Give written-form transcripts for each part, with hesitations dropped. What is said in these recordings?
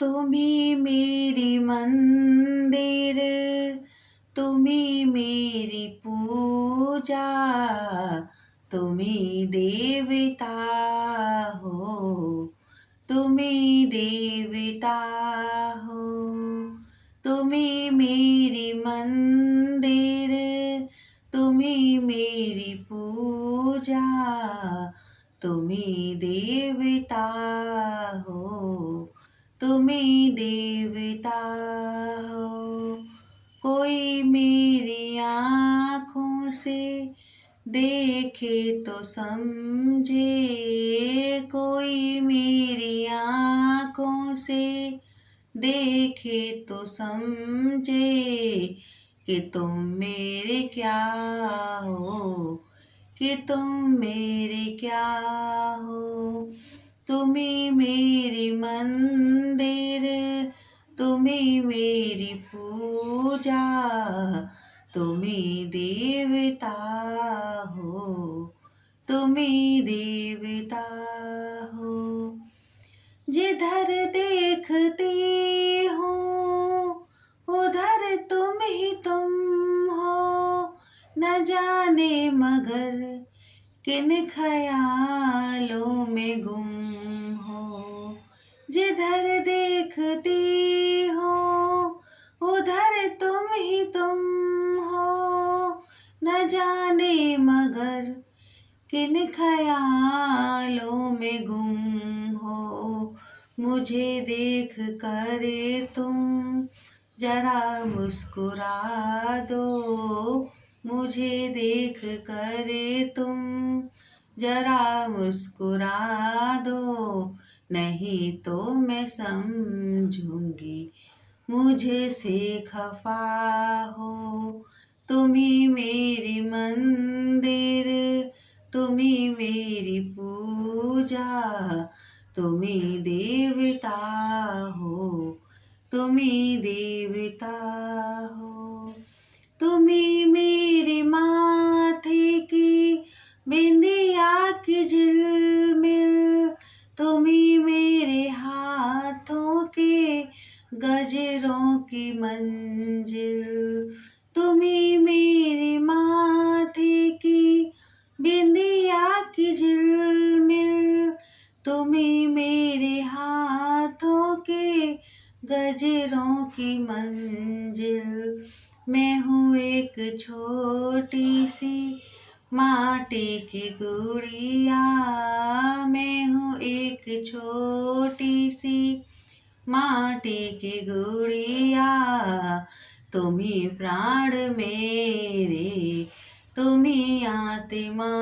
तुम्ही मेरी मंदिर, तुम्ही मेरी पूजा, तुम्ही देवता हो, तुम्ही देवता हो। तुम्ही मेरी मंदिर, तुम्ही मेरी पूजा, तुम्ही देवता हो, तुम्ही देवता हो। कोई मेरी आँखों से देखे तो समझे, कोई मेरी आँखों से देखे तो समझे कि तुम मेरे क्या हो, कि तुम मेरे क्या हो। तुम्ही मेरी मंदिर, तुम्ही मेरी पूजा, तुम्ही देवता हो, तुम्ही देवता हो। जिधर देखती हूँ उधर तुम हो, न जाने मगर किन ख़यालों में गुम हो। जिधर देखती हो उधर तुम हो, न जाने मगर किन ख़यालों में गुम हो। मुझे देख कर तुम जरा मुस्कुरा दो, मुझे देख कर तुम जरा मुस्कुरा दो, नहीं तो मैं समझूंगी मुझसे खफा हो। तुम्ही मेरी मंदिर, तुम्ही मेरी पूजा, तुम्ही देवता हो, तुम्ही देवता हो। तुम्ही मेरे माथे की बिंदिया की झिलमिल, तुम्ही मेरे हाथों के गजरों की मंजिल, तुम्ही मेरे माथे की बिंदिया की झिलमिल, तुम्ही मेरे हाथों के गजरों की मंजिल। मैं हूँ एक छोटी सी माटी की गुड़िया, मैं हूँ एक छोटी सी माटी की गुड़िया, तुम्ही प्राण मेरे, तुम्ही आत्मा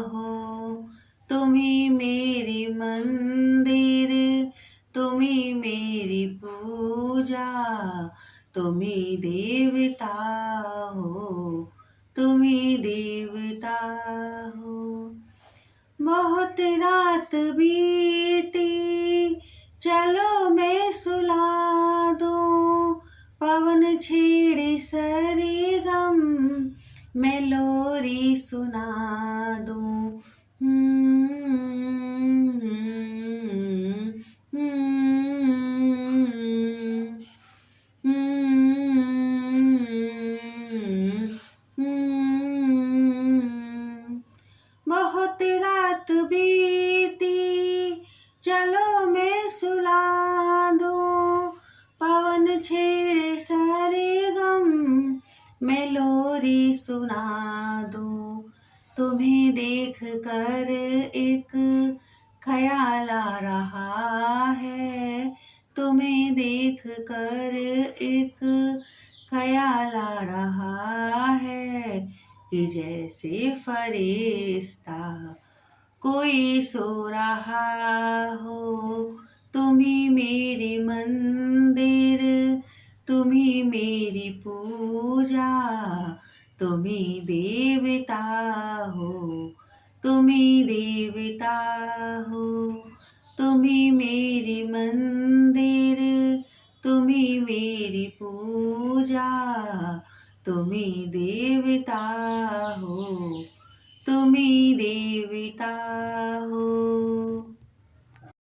हो। तुम्ही मेरी मंदिर, तुम्ही मेरी पूजा, तुम्ही देवता हो, तुम्ही देवता हो। बहुत रात बीती चलो मैं सुला दूं, पवन छेड़े सरगम मैं लोरी सुना दूं। बहुत रात बीती चलो मैं सुला दूं, पवन छेड़े सरगम मैं लोरी सुना दूं। तुम्हें देख कर एक ख्याल आ रहा है, तुम्हें देख कर एक ख्याल आ रहा है कि जैसे फरिश्ता कोई सो रहा हो। तुम्ही मेरी मंदिर, तुम्ही मेरी पूजा, तुम्ही देवता हो, तुम्ही देवता हो। तुम्ही मेरी मंदिर, तुम्ही मेरी पूजा, तुम्ही देवता हो, तुम्ही देवता हो।